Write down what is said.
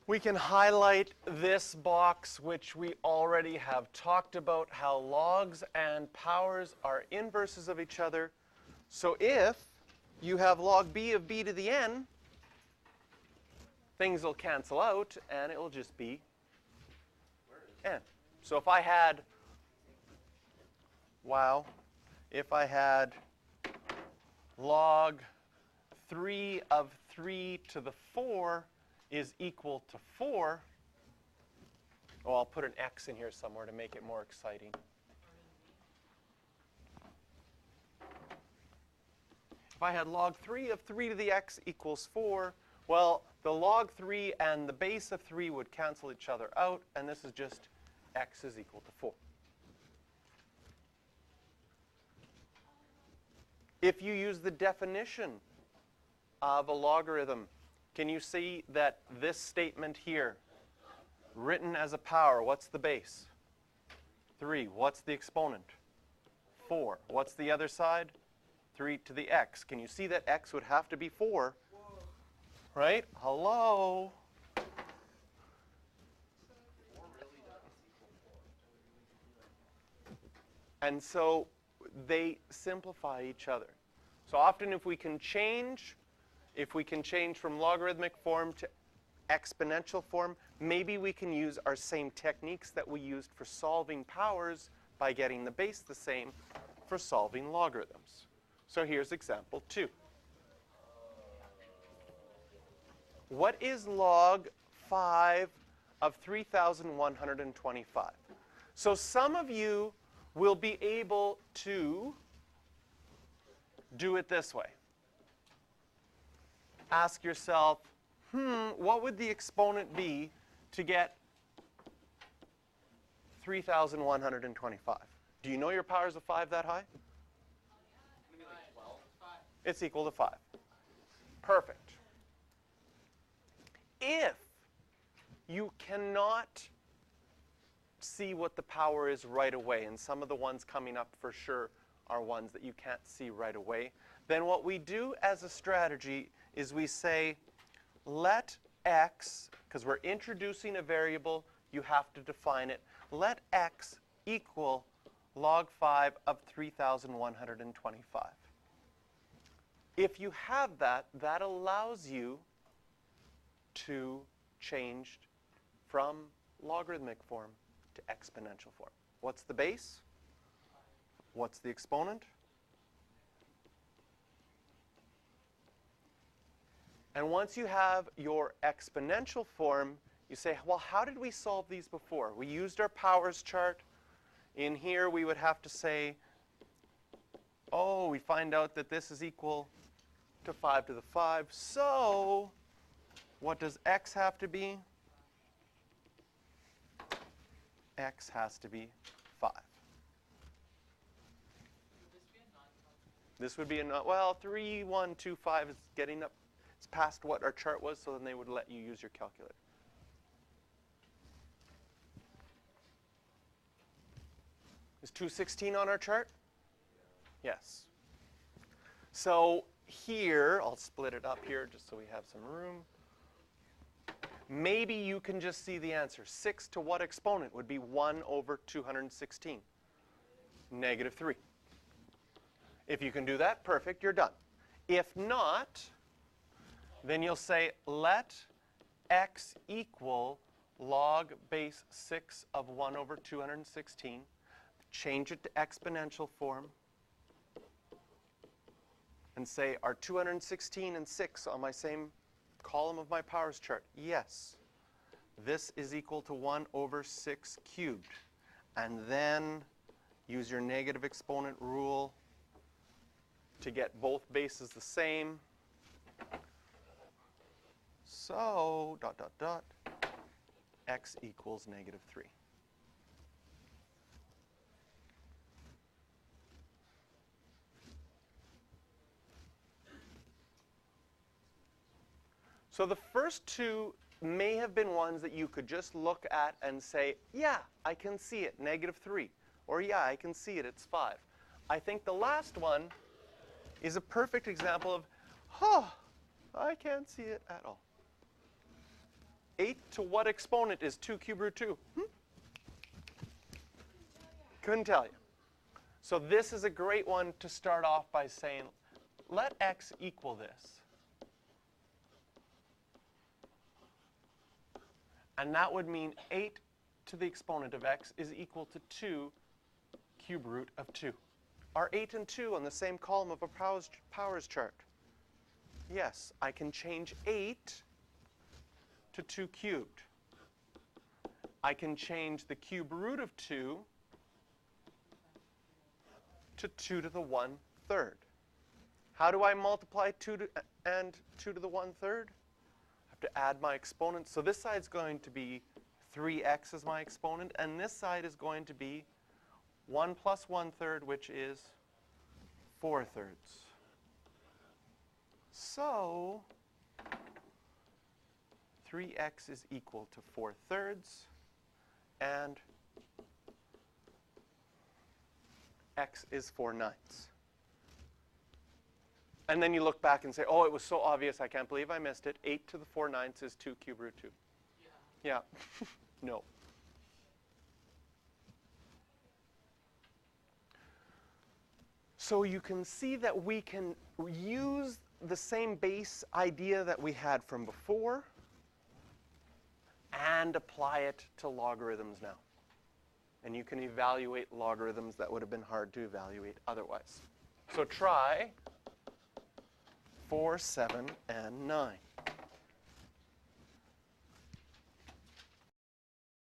We can highlight this box, which we already have talked about, how logs and powers are inverses of each other. So if you have log b of b to the n, things will cancel out, and it will just be n. So if I had, if I had log 3 of 3 to the 4 is equal to 4, oh, I'll put an x in here somewhere to make it more exciting. If I had log 3 of 3 to the x equals 4, well, the log 3 and the base of 3 would cancel each other out, and this is just x is equal to 4. If you use the definition of a logarithm, can you see that this statement here, written as a power, what's the base? 3. What's the exponent? 4. What's the other side? 3 to the x. Can you see that x would have to be 4? Right? Hello? And so they simplify each other. So often if we can change from logarithmic form to exponential form, maybe we can use our same techniques that we used for solving powers by getting the base the same for solving logarithms. So here's example 2. What is log 5 of 3,125? So some of you will be able to do it this way. Ask yourself, what would the exponent be to get 3,125? Do you know your powers of 5 that high? It's equal to 5. Perfect. If you cannot see what the power is right away, and some of the ones coming up for sure are ones that you can't see right away, then what we do as a strategy is we say, let x, because we're introducing a variable, you have to define it, let x equal log 5 of 3,125. If you have that, that allows you to change from logarithmic form to exponential form. What's the base? What's the exponent? And once you have your exponential form, you say, well, how did we solve these before? We used our powers chart. In here, we would have to say, oh, we find out that this is equal to 5 to the 5. So what does x have to be? X has to be 5. This would be a well, 3, 1, 2, 5 is getting up. It's past what our chart was, so then they would let you use your calculator. Is 216 on our chart? Yes. So here, I'll split it up here just so we have some room. Maybe you can just see the answer. 6 to what exponent would be 1 over 216? Negative 3. If you can do that, perfect, you're done. If not, then you'll say, let x equal log base 6 of 1 over 216. Change it to exponential form. And say, are 216 and 6 on my same column of my powers chart? Yes. This is equal to 1 over 6 cubed. And then use your negative exponent rule to get both bases the same. So, dot, dot, dot, x equals negative 3. So the first two may have been ones that you could just look at and say, yeah, I can see it, negative 3. Or yeah, I can see it, it's 5. I think the last one is a perfect example of, oh, I can't see it at all. 8 to what exponent is 2 cube root 2? Couldn't tell you. So this is a great one to start off by saying, let x equal this. And that would mean 8 to the exponent of x is equal to 2 cube root of 2. Are 8 and 2 on the same column of a powers chart? Yes, I can change 8 to 2 cubed. I can change the cube root of 2 to 2 to the 1/3. How do I multiply 2 and 2 to the 1/3? I have to add my exponents. So this side is going to be 3x as my exponent, and this side is going to be 1 plus 1/3, which is 4/3. So 3x is equal to 4/3, and x is 4/9. And then you look back and say, oh, it was so obvious, I can't believe I missed it. 8 to the 4/9 is 2 cube root 2. Yeah. No. So you can see that we can use the same base idea that we had from before and apply it to logarithms now. And you can evaluate logarithms that would have been hard to evaluate otherwise. So try 4, 7, and 9.